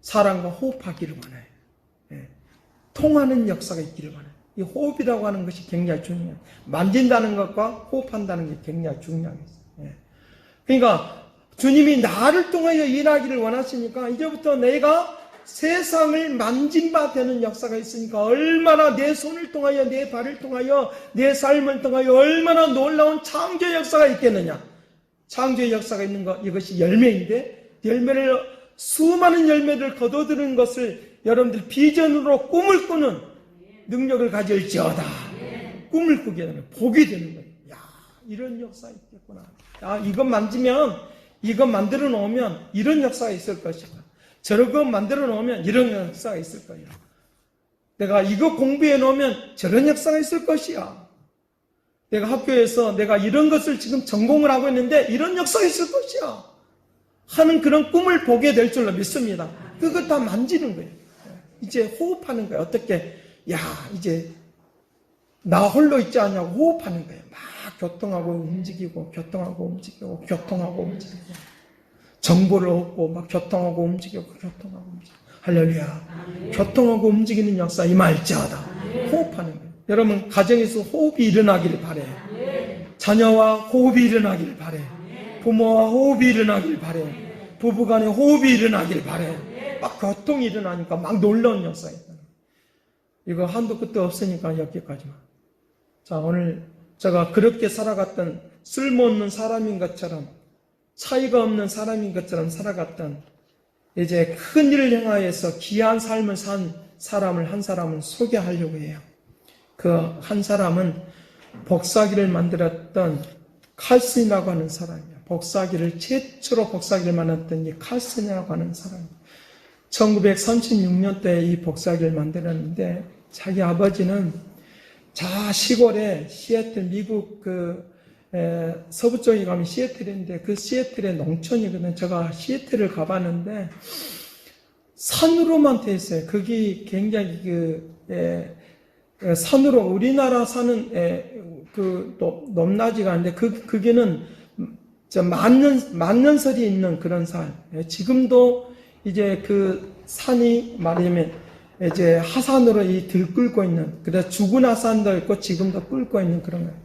사람과 호흡하기를 원하요. 예. 통하는 역사가 있기를 원해요. 이 호흡이라고 하는 것이 굉장히 중요해요. 만진다는 것과 호흡한다는 게 굉장히 중요하겠어요. 예. 그러니까 주님이 나를 통하여 일하기를 원하시니까 이제부터 내가 세상을 만진 바 되는 역사가 있으니까 얼마나 내 손을 통하여 내 발을 통하여 내 삶을 통하여 얼마나 놀라운 창조의 역사가 있겠느냐. 창조의 역사가 있는 것 이것이 열매인데 수많은 열매를 거둬들이는 것을 여러분들 비전으로 꿈을 꾸는 능력을 가질지어다. 꿈을 꾸게 되는 복이 되는 거예요. 야, 이런 역사 있겠구나. 야, 이것 만지면 이것 만들어 놓으면 이런 역사가 있을 것이다. 저런 만들어 놓으면 이런 역사가 있을 거야. 내가 이거 공부해 놓으면 저런 역사가 있을 것이야. 내가 학교에서 내가 이런 것을 지금 전공을 하고 있는데 이런 역사가 있을 것이야. 하는 그런 꿈을 보게 될 줄로 믿습니다. 그거 다 만지는 거예요. 이제 호흡하는 거예요. 어떻게, 야, 이제 나 홀로 있지 않냐고 호흡하는 거예요. 막 교통하고 움직이고. 정보를 얻고 막 교통하고 움직이고. 할렐루야. 교통하고 움직이는 역사 임할지어다. 호흡하는 거예요. 여러분 가정에서 호흡이 일어나기를 바래요. 자녀와 호흡이 일어나기를 바래요. 부모와 호흡이 일어나기를 바래요. 부부간에 호흡이 일어나기를 바래요. 막 교통이 일어나니까 막 놀라운 역사가 있다. 이거 한도 끝도 없으니까 여기까지만. 자, 오늘 제가 그렇게 살아갔던 쓸모없는 사람인 것처럼 차이가 없는 사람인 것처럼 살아갔던 이제 큰 일을 행하여서 귀한 삶을 산 한 사람을 소개하려고 해요. 그 한 사람은 복사기를 만들었던 칼슨이라고 하는 사람이에요. 최초로 복사기를 만들었던 이 칼슨이라고 하는 사람이에요. 1936년도에 이 복사기를 만들었는데 자기 아버지는 시골에 시애틀 미국 서부 쪽에 가면 시애틀인데 그 시애틀의 농촌이거든요. 제가 시애틀을 가봤는데 산으로만 돼 있어요. 거기 굉장히 산으로 우리나라 사는 높낮이가 아닌데 그게는 만년설이 있는 그런 산. 지금도 이제 그 산이 말하자면 이제 하산으로 들끓고 있는, 그래서 죽은 하산도 있고 지금도 끓고 있는 그런 거예요.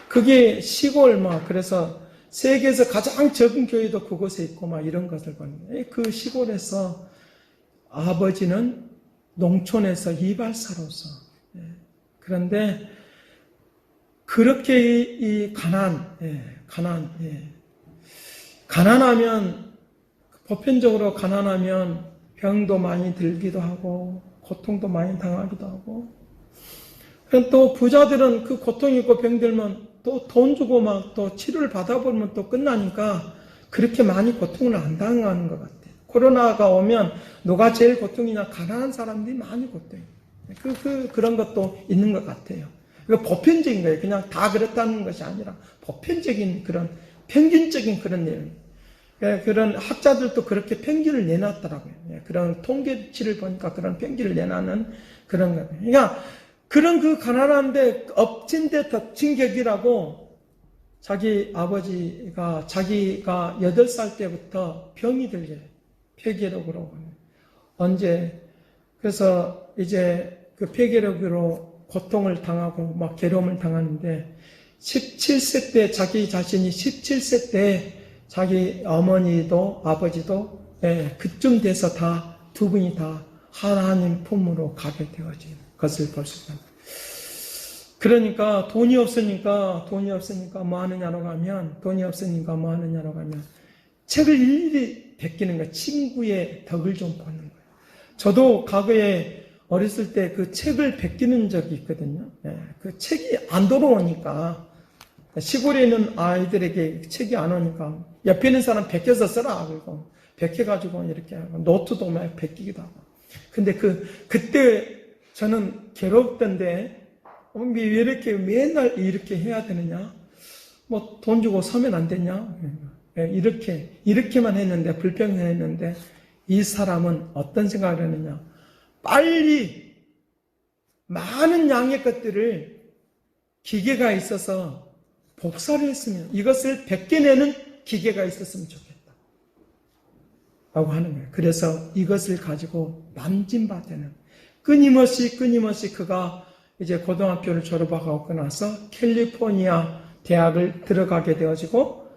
그게 시골 그래서 세계에서 가장 적은 교회도 그곳에 있고 이런 것을 보는데 그 시골에서 아버지는 농촌에서 이발사로서 그런데 그렇게 이 가난하면 보편적으로 가난하면 병도 많이 들기도 하고 고통도 많이 당하기도 하고 또 부자들은 그 고통 있고 병 들면 또 돈 주고 또 치료를 받아보면 또 끝나니까 그렇게 많이 고통을 안 당하는 것 같아요. 코로나가 오면 누가 제일 고통이냐? 가난한 사람들이 많이 고통해요. 그런 것도 있는 것 같아요. 이거 보편적인 거예요. 그냥 다 그렇다는 것이 아니라 보편적인 그런 평균적인 그런 내용. 그런 학자들도 그렇게 평균을 내놨더라고요. 그런 통계치를 보니까 그런 평균을 내놨는 그런 거예요. 그러니까 그런 그 가난한데 엎친 데 덮친 격이라고 자기 아버지가 자기가 8살 때부터 병이 들게 폐결핵으로 언제 그래서 이제 그 폐결핵으로 고통을 당하고 막 괴로움을 당하는데 17세 때 자기 자신이 17세 때 자기 어머니도 아버지도 그쯤 돼서 다 두 분이 다 하나님 품으로 가게 되어진 것을 볼 수 있습니다. 그러니까 돈이 없으니까 뭐 하느냐로 가면 책을 일일이 베끼는 거예요. 친구의 덕을 좀 보는 거예요. 저도 과거에 어렸을 때 그 책을 베끼는 적이 있거든요. 그 책이 안 돌아오니까 시골에 있는 아이들에게 책이 안 오니까 옆에 있는 사람 베껴서 써라 그러고 베껴가지고 이렇게 하고 노트도 막 베끼기도 하고. 근데 그때 저는 괴롭던데 왜 이렇게 맨날 이렇게 해야 되느냐? 뭐 돈 주고 서면 안 되냐? 이렇게만 했는데 불평했는데 이 사람은 어떤 생각을 하느냐? 빨리 많은 양의 것들을 기계가 있어서 복사를 했으면 이것을 베껴내는 기계가 있었으면 좋겠다. 라고 하는 거예요. 그래서 이것을 가지고 남진바되는 끊임없이 그가 이제 고등학교를 졸업하고 나서 캘리포니아 대학을 들어가게 되어지고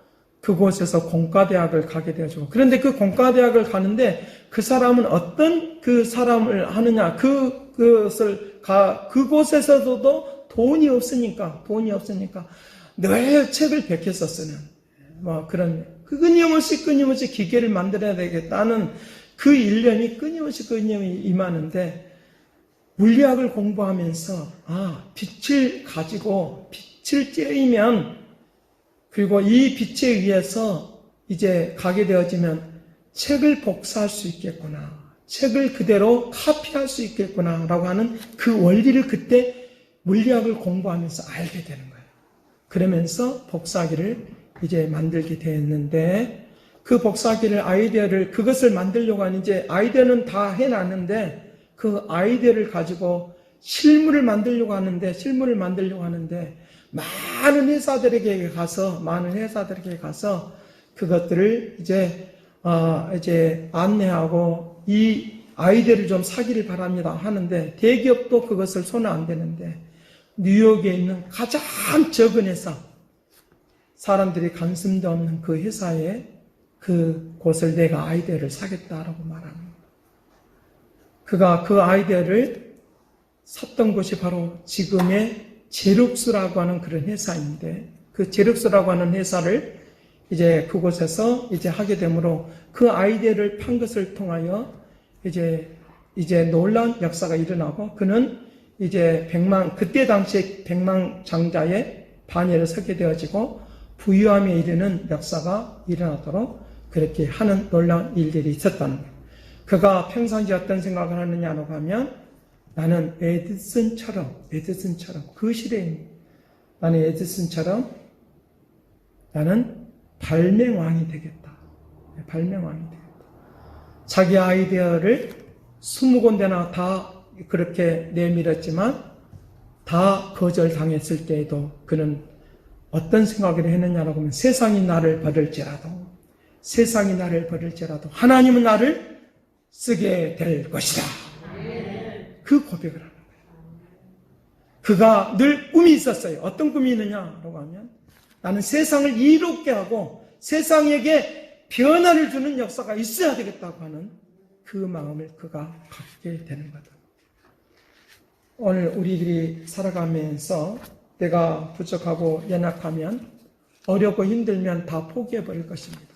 그곳에서 공과대학을 가게 되어지고 그런데 그 공과대학을 가는데 그 사람은 어떤 그 사람을 하느냐 그곳에서도 돈이 없으니까 늘 책을 베껴서 쓰는 뭐 그런 끊임없이 기계를 만들어야 되겠다는 그 일념이 끊임없이 임하는데 물리학을 공부하면서 빛을 가지고 빛을 쬐이면 그리고 이 빛에 의해서 이제 가게 되어지면 책을 복사할 수 있겠구나. 책을 그대로 카피할 수 있겠구나 라고 하는 그 원리를 그때 물리학을 공부하면서 알게 되는 거예요. 그러면서 복사기를 이제 만들게 되었는데 그 복사기를 그것을 만들려고 하는 이제 아이디어는 다 해놨는데 그 아이디어를 가지고 실물을 만들려고 하는데 많은 회사들에게 가서 그것들을 이제 안내하고 이 아이디어를 좀 사기를 바랍니다 하는데 대기업도 그것을 손에 안 대는데 뉴욕에 있는 가장 적은 회사 사람들이 관심도 없는 그 회사에 그곳을 내가 아이디어를 사겠다라고 말하는 거예요. 그가 그 아이디어를 샀던 곳이 바로 지금의 제룩스라고 하는 그런 회사인데 그 제룩스라고 하는 회사를 이제 그곳에서 이제 하게 되므로 그 아이디어를 판 것을 통하여 이제 놀라운 역사가 일어나고 그는 이제 그때 당시에 백만장자의 반열에 서게 되어지고 부유함에 이르는 역사가 일어나도록 그렇게 하는 놀라운 일들이 있었다는 거예요. 그가 평상시에 어떤 생각을 하느냐고 하면 나는 에디슨처럼 그 시대에 나는 에디슨처럼 나는 발명왕이 되겠다. 자기 아이디어를 20군데나 다 그렇게 내밀었지만 다 거절당했을 때에도 그는 어떤 생각을 했느냐라고 하면 세상이 나를 버릴지라도 하나님은 나를 쓰게 될 것이다. 그 고백을 하는 거예요. 그가 늘 꿈이 있었어요. 어떤 꿈이 있느냐라고 하면 나는 세상을 이롭게 하고 세상에게 변화를 주는 역사가 있어야 되겠다고 하는 그 마음을 그가 갖게 되는 거다. 오늘 우리들이 살아가면서 내가 부족하고 연약하면 어렵고 힘들면 다 포기해버릴 것입니다.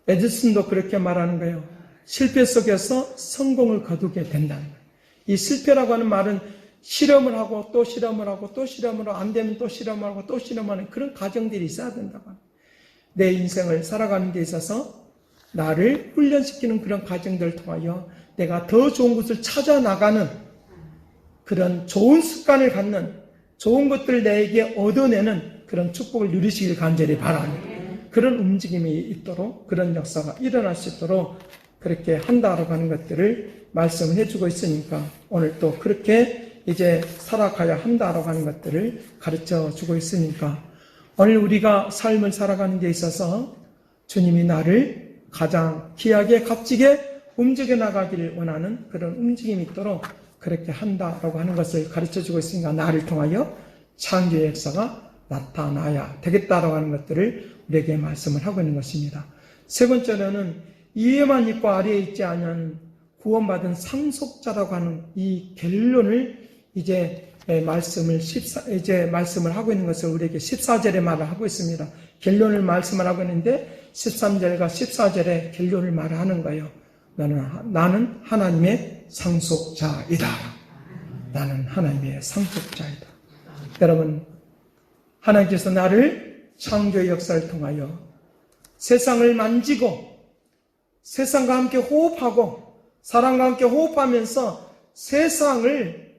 에디슨도 그렇게 말하는 거예요. 실패 속에서 성공을 거두게 된다는 거예요. 이 실패라고 하는 말은 실험을 하고 또 실험을 하고 또 실험을 하고 안 되면 또 실험을 하고 또 실험하는 그런 과정들이 있어야 된다고 합니다. 내 인생을 살아가는 데 있어서 나를 훈련시키는 그런 과정들을 통하여 내가 더 좋은 것을 찾아 나가는 그런 좋은 습관을 갖는 좋은 것들을 내게 얻어내는 그런 축복을 누리시길 간절히 바랍니다. 그런 움직임이 있도록 그런 역사가 일어날 수 있도록 그렇게 한다라고 하는 것들을 말씀을 해주고 있으니까 오늘 또 그렇게 이제 살아가야 한다라고 하는 것들을 가르쳐 주고 있으니까 오늘 우리가 삶을 살아가는 데 있어서 주님이 나를 가장 귀하게 값지게 움직여 나가기를 원하는 그런 움직임이 있도록 그렇게 한다라고 하는 것을 가르쳐 주고 있으니까 나를 통하여 창조의 역사가 나타나야 되겠다라고 하는 것들을 우리에게 말씀을 하고 있는 것입니다. 세 번째로는 위에만 있고 아래에 있지 않은 구원받은 상속자라고 하는 이 결론을 이제 말씀을 하고 있는 것을 우리에게 14절에 말을 하고 있습니다. 결론을 말씀을 하고 있는데 13절과 14절에 결론을 말하는 거예요. 나는 하나님의 상속자이다. 나는 하나님의 상속자이다. 여러분, 하나님께서 나를 창조의 역사를 통하여 세상을 만지고 세상과 함께 호흡하고 사람과 함께 호흡하면서 세상을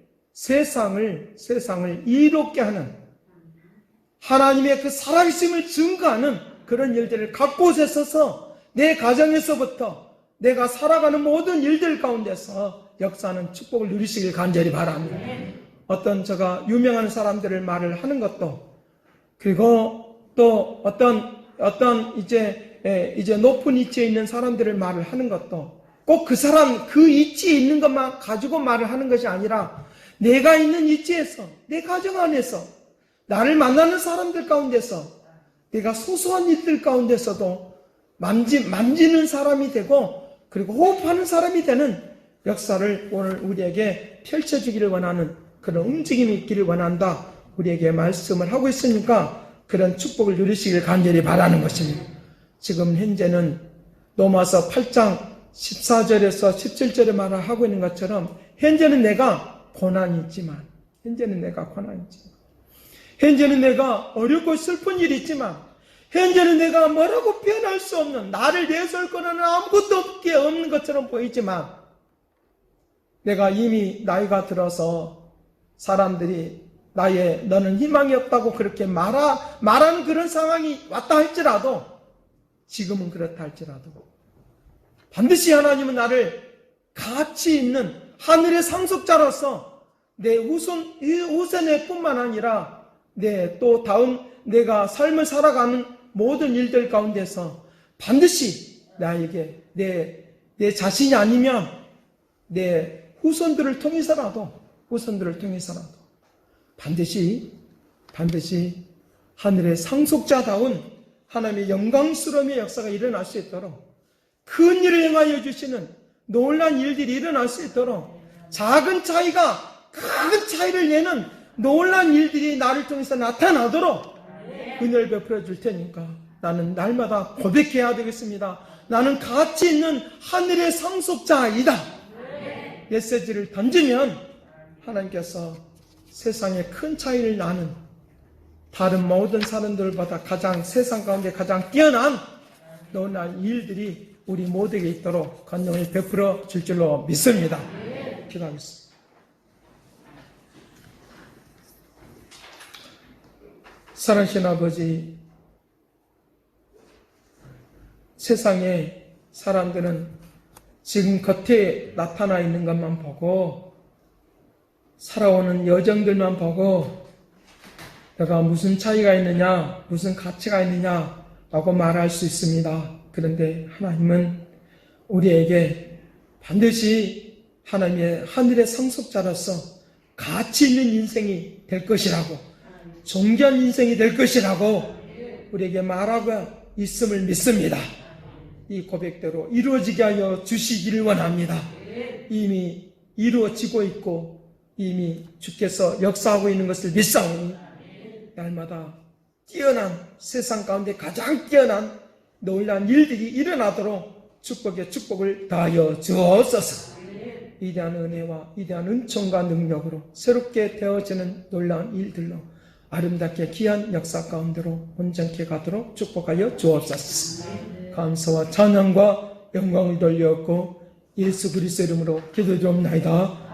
이롭게 하는 하나님의 그 살아계심을 증거하는 그런 일들을 갖고서 있어서 내 가정에서부터 내가 살아가는 모든 일들 가운데서 역사하는 축복을 누리시길 간절히 바랍니다. 어떤 제가 유명한 사람들을 말을 하는 것도 그리고 또 어떤 이제 높은 위치에 있는 사람들을 말을 하는 것도 꼭 그 사람 그 위치에 있는 것만 가지고 말을 하는 것이 아니라 내가 있는 위치에서 내 가정 안에서 나를 만나는 사람들 가운데서 내가 소소한 일들 가운데서도 만지는 사람이 되고 그리고 호흡하는 사람이 되는 역사를 오늘 우리에게 펼쳐주기를 원하는 그런 움직임이 있기를 원한다. 우리에게 말씀을 하고 있으니까 그런 축복을 누리시길 간절히 바라는 것입니다. 지금 현재는 로마서 8장 14절에서 17절에 말을 하고 있는 것처럼 현재는 내가 고난이 있지만 현재는 내가 어렵고 슬픈 일이 있지만 현재는 내가 뭐라고 표현할 수 없는 나를 내세울 거는 아무것도 없는 것처럼 보이지만 내가 이미 나이가 들어서 사람들이 너는 희망이 없다고 그렇게 말하는 그런 상황이 왔다 할지라도 지금은 그렇다 할지라도 반드시 하나님은 나를 가치 있는 하늘의 상속자로서 내 후세내 뿐만 아니라 내가 삶을 살아가는 모든 일들 가운데서 반드시 나에게 내 자신이 아니면 내 후손들을 통해서라도 반드시 하늘의 상속자다운 하나님의 영광스러움의 역사가 일어날 수 있도록 큰 일을 행하여 주시는 놀라운 일들이 일어날 수 있도록 작은 차이가 큰 차이를 내는 놀라운 일들이 나를 통해서 나타나도록 은혜를 베풀어 줄 테니까 나는 날마다 고백해야 되겠습니다. 나는 가치 있는 하늘의 상속자이다. 메시지를 던지면 하나님께서 세상에 큰 차이를 나는 다른 모든 사람들보다 세상 가운데 가장 뛰어난 놀라운 일들이 우리 모두에게 있도록 권능을 베풀어 줄 줄로 믿습니다. 기도하겠습니다. 사랑하신 아버지, 세상의 사람들은 지금 겉에 나타나 있는 것만 보고 살아오는 여정들만 보고 내가 무슨 차이가 있느냐, 무슨 가치가 있느냐라고 말할 수 있습니다. 그런데 하나님은 우리에게 반드시 하나님의 하늘의 상속자로서 가치 있는 인생이 될 것이라고, 존귀한 인생이 될 것이라고 우리에게 말하고 있음을 믿습니다. 이 고백대로 이루어지게 하여 주시기를 원합니다. 이미 이루어지고 있고 이미 주께서 역사하고 있는 것을 믿사오니 날마다 뛰어난 세상 가운데 가장 뛰어난 놀라운 일들이 일어나도록 축복의 축복을 다하여 주옵소서. 위대한 은혜와 위대한 은총과 능력으로 새롭게 되어지는 놀라운 일들로 아름답게 귀한 역사 가운데로 온전케 가도록 축복하여 주옵소서. 감사와 찬양과 영광을 돌려었고 예수 그리스도 이름으로 기도드리옵나이다.